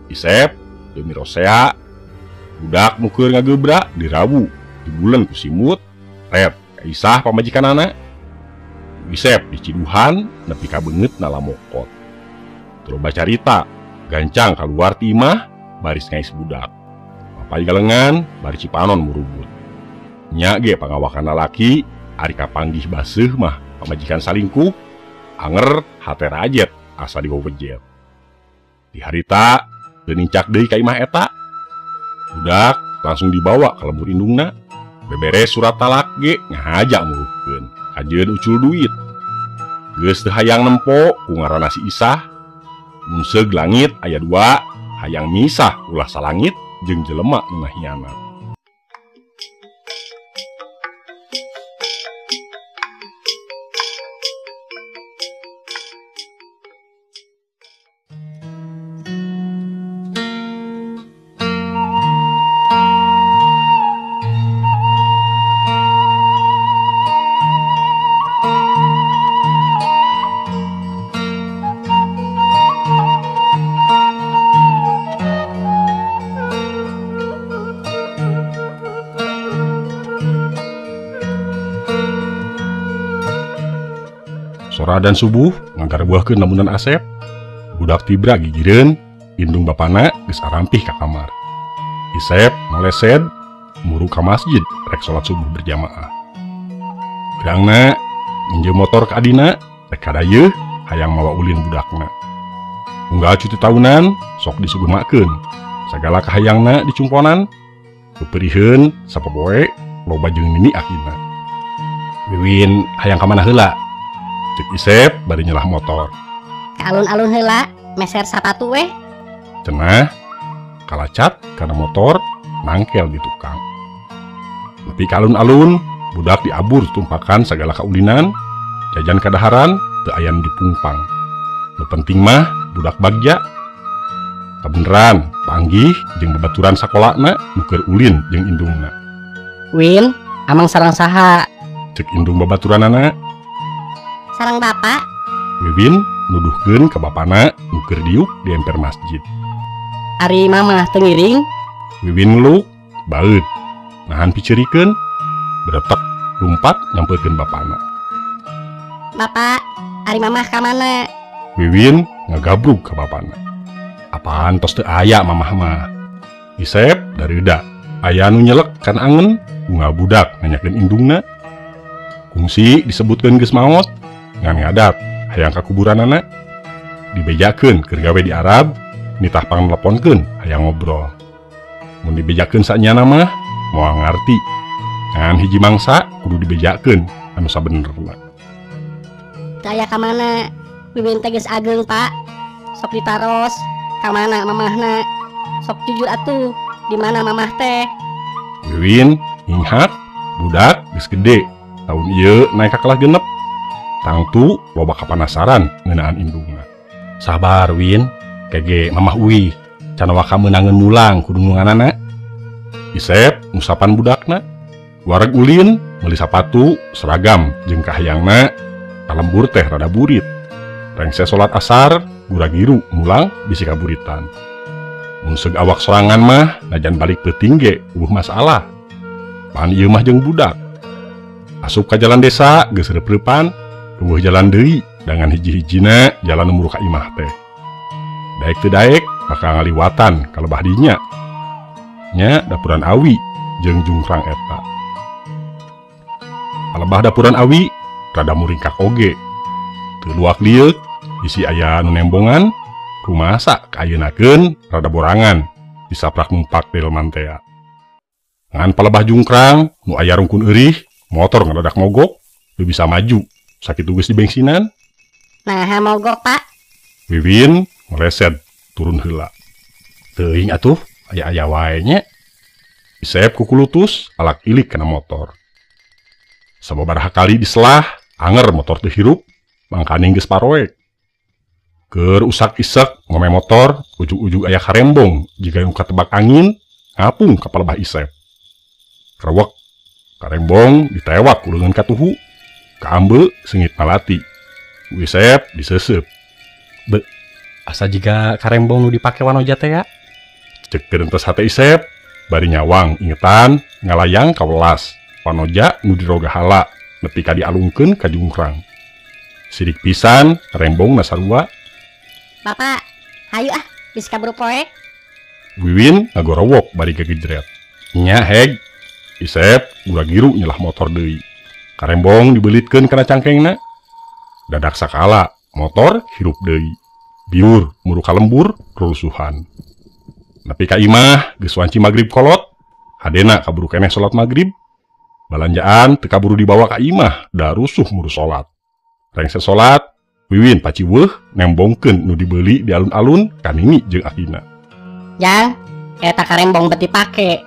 Isep demi Rosea budak mukur ngagebrak dirawu di bulan ku simut red Isah pamajikan anak Isep di Ciduhan nepi ka beungeut na lamokot tuloba carita gancang kaluar ti imah baris ngais budak papai galengan bari Cipanon murubut nya ge pangawakan lalaki ari kapanggih baseuh mah pamajikan salingkuh anger hate rajet asa digowejet di harita teu nincak deui ka imah eta budak langsung dibawa ke lembur indungna beberes surat talak ge ngahajak muruhkeun kajeun ucul duit geus teu hayang nempo ku ngaranna si Isah mun seug langit aya 2 hayang misah ulah salangit jeung jelema nu hianat. Sora dan subuh nganggarbuahkeun lamunan Asep budak tibra gigireun indung bapana geus arampih ka kamar. Isep molesed muru ka masjid rek salat subuh berjamaah. Birangna minjem motor ka adina rek kadayeuh hayang mawa ulin budakna. Unggal cuti tahunan sok disugemakeun sagala kahayangna dicumponan beupeurieun sapopoe loba jeung nini akina. Wiwin hayang ka mana heula? Cek Isep bari nyelah motor. Ka alun-alun heula meser sapatu weh. Cenah kalacat karena motor nangkel di tukang. Nepi ka alun-alun budak diabur tumpakan sagala kaulinan jajan kadaharan teu aya nu dipungpang. Nu penting mah budak bagja. Kabeneran panggih jeung babaturan sakolana nu keur ulin jeung indungna. Win, amang sareng saha? Cek indung babaturanana. Sareng bapak. Wiwin nuduhkeun ka bapana nu keur diuk di emper masjid. Ari mamah teu ngiring. Wiwin ngeluk baeud nahan piceurikeun beretek lumpat nyampeurkeun bapana. Bapak, ari mamah ka mana? Wiwin ngagabrug ka bapana. Apaan tos teu aya mamah mah? Isep dareuda aya nu nyelek kan angen bunga budak nanyakeun indungna. Kungsi disebutkeun geus maot ngan ngadat hayang ka kuburanana dibejakeun keur gawe di Arab nitah pangeleponkeun hayang ngobrol mun dibejakeun sanyana mah moal ngarti ngan hiji mangsa kudu dibejakeun anu sabenerna. Teu aya ka mana? Wiwin teh geus ageng, Pak. Sok ditaros ka mana mamahna? Sok jujur atuh, di mana mamah teh? Wiwin ingat budak geus gede tahun ieu naik ka kelas genep. Tangtu loba kapanasaran ngeunaan indungna. Sabar Win, kege mamah uwi can waka meunangeun mulang kudu nunganana. Isep ngusapan budakna, wareg ulin meuli sapatu seragam jeung kahayangna kalembur teh rada burit. Rengse salat asar gura-giru mulang bisi kaburitan. Mun seug awak sorangan mah najan balik peuting ge eueuh masalah. Pan ieu mah jeung budak. Asup ka jalan desa geus reup-reupan ruweuh jalan deui dengan hiji-hijina jalan muru ka imah teh. Daek teu daek bakal ngaliwatan ka lebah dinya. Nya dapuran awi jeung jungkrang eta. Kalebah dapuran awi rada muringkak oge. Teu luak lieuk bisi aya nu nembongan rumasa kaayeunakeun rada borangan disaprak mumpak delman teh. Ngan palebah jungkrang nu aya rungkun eurih motor ngadadak mogok teu bisa maju. Sakit tugas di bensinan. Nah, mogok, Pak. Wiwin ngeleset turun heula. Teuing atuh aya-aya wae nya. Isep kukulutus alak ilik kana motor. Sababaraha kali diselah anger motor teu hirup mangkane geus paroek. Keur usak-isek ngome motor ujug-ujug aya karembong jika nu katebak angin ngapung ka palebah Isep. Krewek karembong ditewak ku leungeun katuhu. Kaambe sengit malati. Isep disesep. Be, asa jika karembong nu dipake wanoja teh ya. Cek gerentes hate Isep, bari nyawang ingetan ngalayang ka welas. Wanoja nu diroga hala nepi ka dialungkeun ka jungkrang. Sidik pisan karembong nasarua. Bapak, hayu bisa kaburu poek. Wiwin ngagorowok bari gagejret. Nya heg. Isep ulah giru nyelah motor deui. Karembong dibelitkeun kana cangkengna. Dadak sakala motor hirup deui. Biur muru kalembur kerusuhan. Nepi ka imah geus wanci magrib kolot. Hadena kaburu keneh salat magrib. Balanjaan teu kaburu dibawa ka imah da rusuh muru salat. Rengse salat, Wiwin paciweuh nembongkeun nu dibeli di alun-alun ka Nini jeung Akina. Jang, eta karembong beti pake.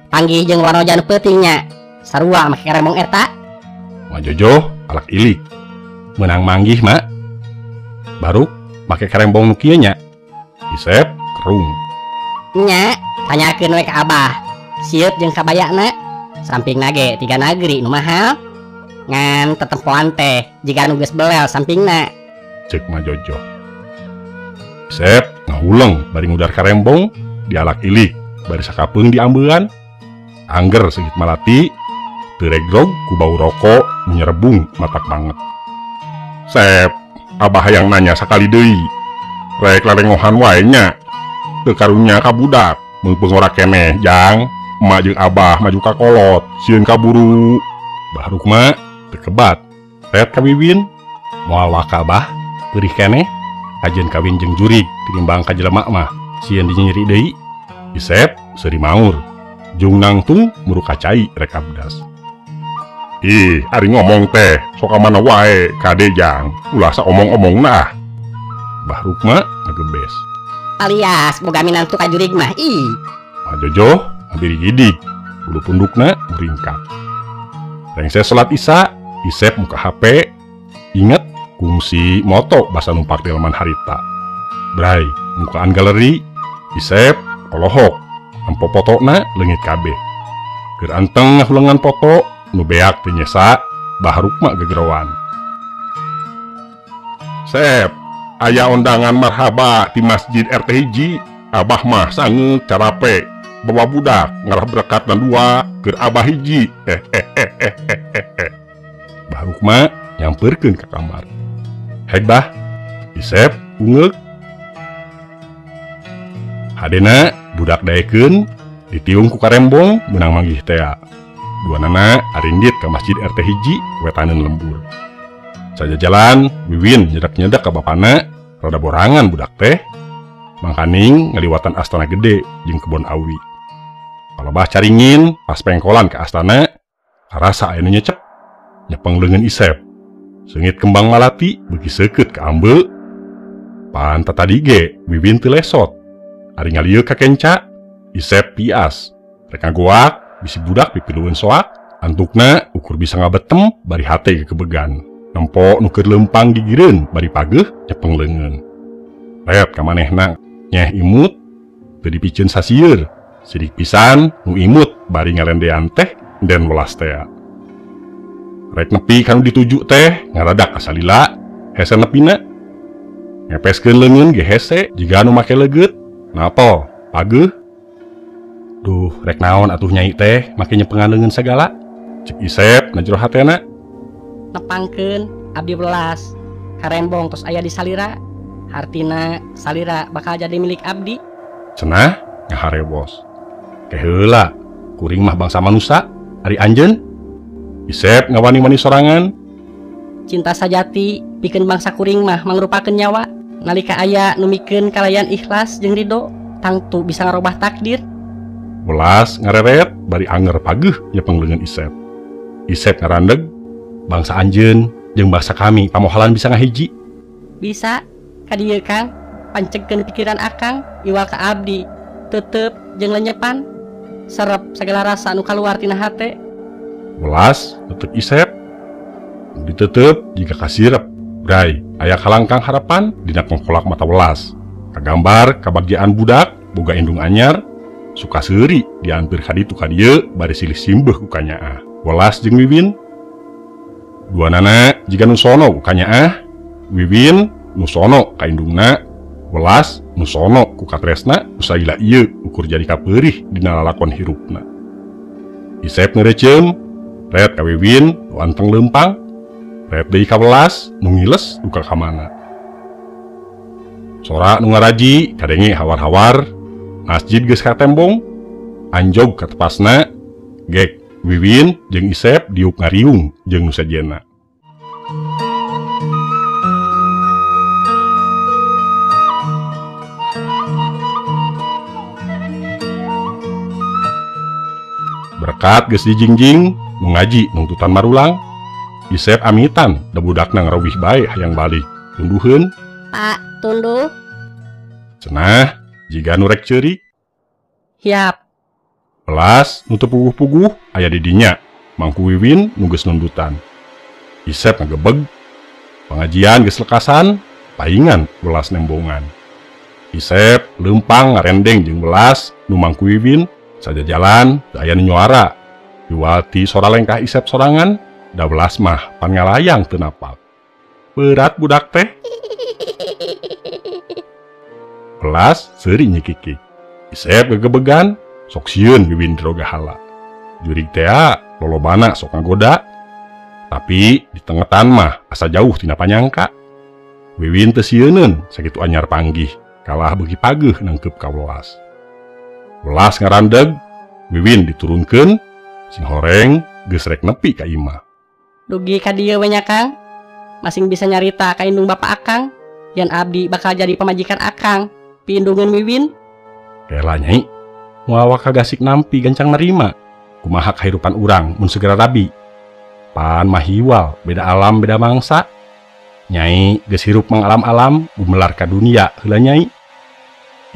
Panggih jeung wanoja nu peuting nya. Sarua make karembong eta. Majojo alak ilik. Menang manggih mak. Baru make karembong nu kieu nya. Isep kerung. Nya, tanyakeun we ka Abah. Sieut jeung kabayana. Sampingna ge 3 nagri nu mahal. Ngan tetempoan teh jika nu geus belel sampingna. Cek Majojo. Isep ngahuleng bari ngudar karembong dialak ilik bari sakapeung diambean. Angger segit malati teu regrog ku bau rokok menyerebung matak banget. Sep, Abah yang nanya sakali deui. Rek larengohan wae nya. Teu karunya ka budak, meupeng ora keneh, Jang. Emak jeung Abah maju ka kolot, sieun kaburu. Bahruk mah teu kebat. Ret ka Wiwin, moal waka Abah, peurih keneh. Ajeun kawin jeung jurig tinimbang ka jelema mah, sieun dinyeri deui. Isep seuri maur. Jung nangtung muru kacai rek abdas. Ih, ari ngomong teh, sok ka mana wae, kade Jang. Ulah saomong-omongna. Bahruk mah ngagebes. Alias boga minantu ka jurig mah. Ih. Majojo hampir gidik, bulu pundukna muringkat. Rengse salat Isya, Isep muka HP, inget kungsi moto basa numpak di laman harita. Bray, mukaan galeri, Isep kolohok, nempo fotona leungit kabeh. Keur anteng ngahulengan foto, nu beak teu nyesa, bahruk mah gegerowan. Sep, aya undangan marhaba di masjid RT hiji. Abah mah sangeuk carape bawa budak ngarah berkat dan 2 keur Abah hiji. Bahruk mah nyamperkeun ka kamar. Heg bah, Isep ungeuk. Hadena budak daekeun ditiung ku karembong meunang manggih tea. Duanana arindit ka masjid RT hiji wetaneun lembur. Saja jalan, Wiwin nyedak-nyedak ka bapana, rada borangan budak teh. Mangkaning ngaliwatan astana gede jeung kebon awi. Palebah caringin pas pengkolan ke astana, karasa aya nu nyecep, nyepeng leungeun Isep. Seungit kembang malati beuki seukeut ka ambe. Pan tadi ge Wiwin teu lesot. Ari ngalieu ka kenca, Isep pias. Rek ngagoak bisi budak pipilueun soak, antukna ukur bisa ngabetem bari hate kebegan. Nempo nu keur leumpang gigireun bari pageuh nyepeng leungeun. Ret ka manehna nyeh imut teu dipikeun sasieur. Sidik pisan nu imut bari ngalendean teh den welas tea. Rek nepi kanu dituju teh ngaradak asalila hese nepina. Ngepeskeun leungeun ge hese jiga anu make leget. Napo? Pageuh. Duh, rek naon atuh nyai teh make nyepengan leungeun sagala? Cek Isep na jero hatena. Nepangkeun abdi welas. Karembong tos aya di salira. Hartina salira bakal jadi milik abdi. Cenah ngaharebos. Keheula, kuring mah bangsa manusia, ari anjeun. Isep ngawani-wani sorangan. Cinta sajati pikeun bangsa kuring mah mangrupakeun nyawa. Nalika aya nu mikeun kalayan ikhlas jeung ridho, tangtu bisa ngarobah takdir. Welas ngareret bari anger pageuh nyepeng leungeun Isep. Isep ngarandeg, bangsa anjeun jeung bangsa kami pamohalan bisa ngahiji. Bisa, kadieu Kang, pancegkeun pikiran akang iwal ka abdi, teuteup jeung lenyepan, serep sagala rasa nu kaluar tina hate. Welas tetep Isep. Diteuteup jika kasirep. Bray, aya kalangkang harapan dina pengkolak mata welas. Kagambar kabagjaan budak boga indung anyar, suka seuri diampir kaditu kadieu bari silih simbeuh ku kanyaah. Welas jeung Wiwin duanana jiga nu sono ku kanyaah. Wiwin nu sono ka indungna. Welas nusono ku katresna usaila ieu ukur jadi kapeurih dina lalakon hirupna. Isep ngerecem, red ka Wiwin nu anteng leumpang, red deui ka Welas nu ngiles duka ka mana. Sora nu ngaraji kadenge hawar-hawar, masjid geus katembong, anjog ka tepasna, gek Wiwin jeung Isep diuk ngariung jeung nu sajena. Berkat geus dijingjing nu ngaji nungtutan marulang, Isep amitan da budakna ngarawih bae hayang balik tunduheun. Pak, tunduh. Cenah jiga nu rek ceurik. Hiap. Welas nu teu puguh-puguh aya di dinya mangku Wiwin nu geus nundutan. Isep ngagebeg. Pengajian geus lekasan, paingan Welas nembongan. Isep leumpang ngarendeng jeung Welas nu mangku Wiwin saja jalan aya nu nyuara. Diwati sora lengkah Isep sorangan, da Welas mah pan ngalayang teu napal. Berat budak teh. Welas seuring nyikiki. Isep gegebegan, sok sieun Wiwin diroga hala. Jurig teh lolobana sok ngagoda. Tapi di tengetan mah asa jauh tina panyangka. Wiwin teu sieunun sakitu anyar panggih, kalah beuki pageuh nangkep ka Welas. Welas ngarandeg, Wiwin diturunkeun, sing horeng geus rek nepi ka imah. Dugi ka dieu we nya Kang. Masing bisa nyarita ka indung bapak Akang, yen abdi bakal jadi pamajikan Akang, piindungeun Wiwin. Kela Nyai, moal kagasik nampi gancang nerima. Kumaha kahirupan urang mun segera rabi. Pan mahiwal, beda alam beda mangsa. Nyai geus hirup mang alam-alam gumelar ka dunia heula Nyai.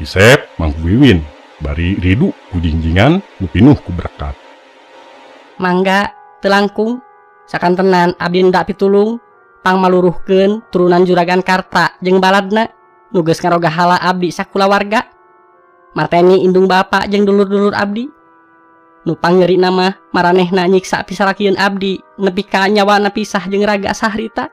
Isep mangku Wiwin bari ridu ku jinjingan nu pinuh ku berkat. Mangga teu langkung, sakantenan abdi nda pitulung pang maluruhkeun turunan Juragan Karta jeung baladna nu geus ngaroga hala abdi sakulawarga. Marteni indung bapak jeung dulur-dulur abdi. Nu pangeurina mah maranehna nyiksa pisarakieun abdi nepi ka nyawana pisah jeung raga sahrita.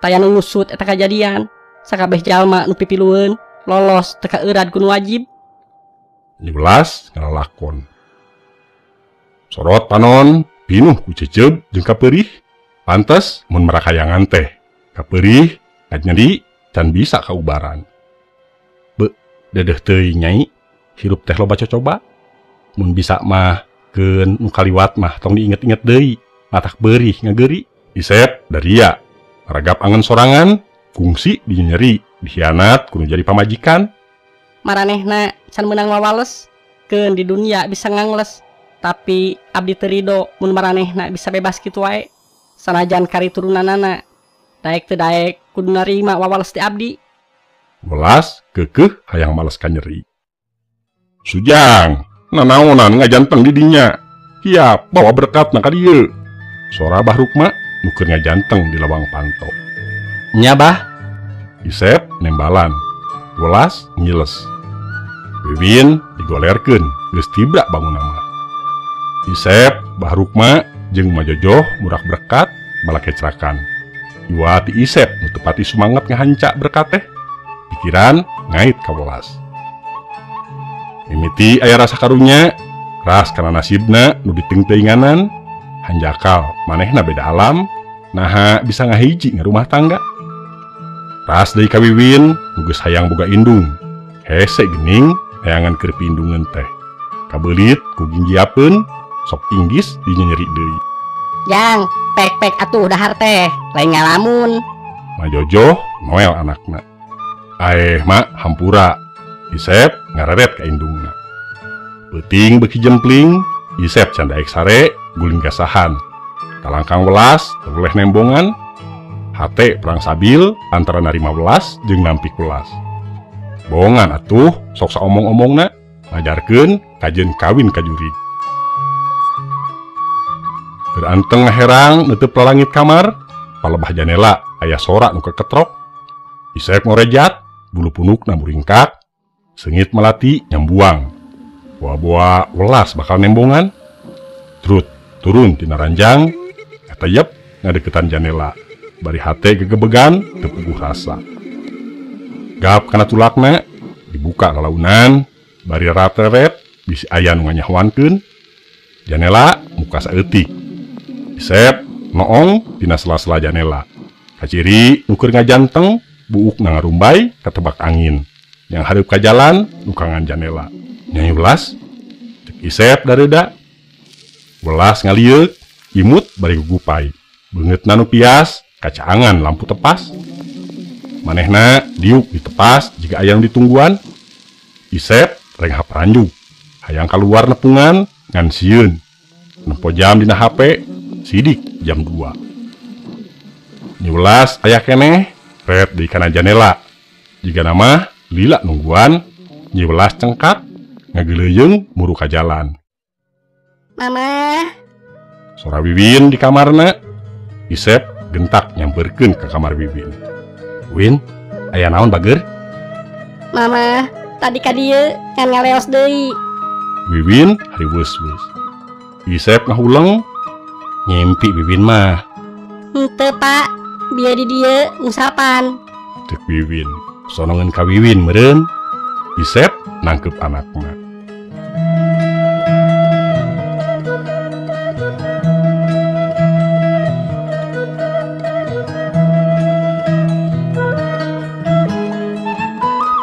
Taya nu ngusut eta kajadian, sakabeh jalma nu pipilueun lolos teu kaeurad ku nu wajib. Welas ngalalakon. Sorot panon pinuh ku ceceb jeung kapeurih. Pantes mun marakayangan teh kapeurih nyeri can bisa kaubaran. Dedeh teuing Nyai, hirup teh loba coba. Mun bisa mah keun nu kaliwat mah tong diinget-inget deui, matak beurih ngageuri. Isep daria ragap angen sorangan, kungsi dinyeri, dihianat kudu jadi pamajikan. Maranehna can meunang wawales, keun di dunia bisa ngangles, tapi abdi teu ridho mun maranehna bisa bebas kitu wae. Sanajan kari turunanana, daek teu daek kudu narima wawales ti abdi. Welas keukeuh hayang males ka nyeri. Sujang, nanaonan ngajanteng di dinya. Hiap bawa berkatna ka dieu. Sora Bahrukma nu keur ngajanteng di lawang panto. Nya Bah. Isep nembalan. Welas ngiles. Wiwin digolerkeun geus tibra bangunna mah. Isep, Bahrukma jeung Majojoh murak berkat balakecrakan. Iwati Isep nu teu pati sumanget ngahanca berkat teh. Pikiran ngait ka Welas. Mimiti aya rasa karunya, ras kana nasibna nu diteuing-teuinganan, hanjakal manehna beda alam, naha bisa ngahiji ngarumah tangga. Ras deui ka Wiwin nu geus hayang boga indung, hese geuning hayangan keur piindungeun teh. Kabeulit ku ginggiapeun, sok inggis dinyeri deui. Jang, pek-pek atuh dahar teh, lain ngalamun. Majojoh noel anakna. Mak hampura. Isep ngareret ka indungna. Peuting beuki jempling, Isep can daek sare guling gasahan. Kalangkang Welas boleh nembongan. Hate perang sabil antara narima Welas jeung nampik Welas. Bongan atuh sok saomong-omongna ngajarkeun kajeun kawin ka jurig. Keur anteng ngaherang neuteub ka langit kamar, palebah janela aya sora nu keketrok. Isep ngorejat, bulu punukna muringkak, seungit melati nyambuang. Boa-boa Welas bakal nembongan. Trut turun tina ranjang, ngatayep ngadeukeutan janela. Bari hate gegebegan teu puguh rasa. Gap kana tulakna dibuka lalaunan bari rateret bisi aya nu nganyahwankeun janela muka saeutik. Isep noong tina sela-sela janela. Kaciri nuker ngajanteng buuk na ngarumbay katebak angin. Yang hadeup ka jalan nukangan janela. Nyai welas cek Isep dareuda. Welas ngalieuk imut bari gugupai. Beungeutna nu pias kacaangan lampu tepas. Manehna diuk ditepas jika aya nu ditungguan. Isep reng haparanjuk hayang kaluar nepungan ngan sieun. Nempo jam dina HP sidik jam 2. Nyai welas aya keneh ret di kana janela. Jika nama lila nungguan, Nyai welas cengkat ngageleuyeng muru ka jalan. Mama. Sora Wiwin di kamarna. Isep gentak nyamperkeun ke kamar Wiwin. Win, aya naon bager? Mama, tadi ka dieu ngan ngaleos deui. Wiwin hari weus-weus. Isep ngahuleng nyimpi Wiwin mah. Henteu Pak, bieu di dieu ngusapan. Cek Wiwin, sonongeun ka Wiwin meureun. Isep nangkep anakna.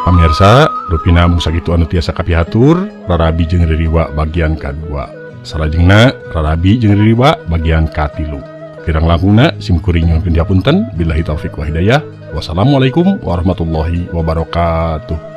Pamirsa, rupina mung sakitu anu tiasa kapihatur, Rarabi jeung Ririwa bagian kadua. Salajengna Rarabi jeung Ririwa bagian katilu. Kirang langkungna simkuring nyuhun dihapunten. Billahi taufik wa hidayah. Wassalamualaikum warahmatullahi wabarakatuh.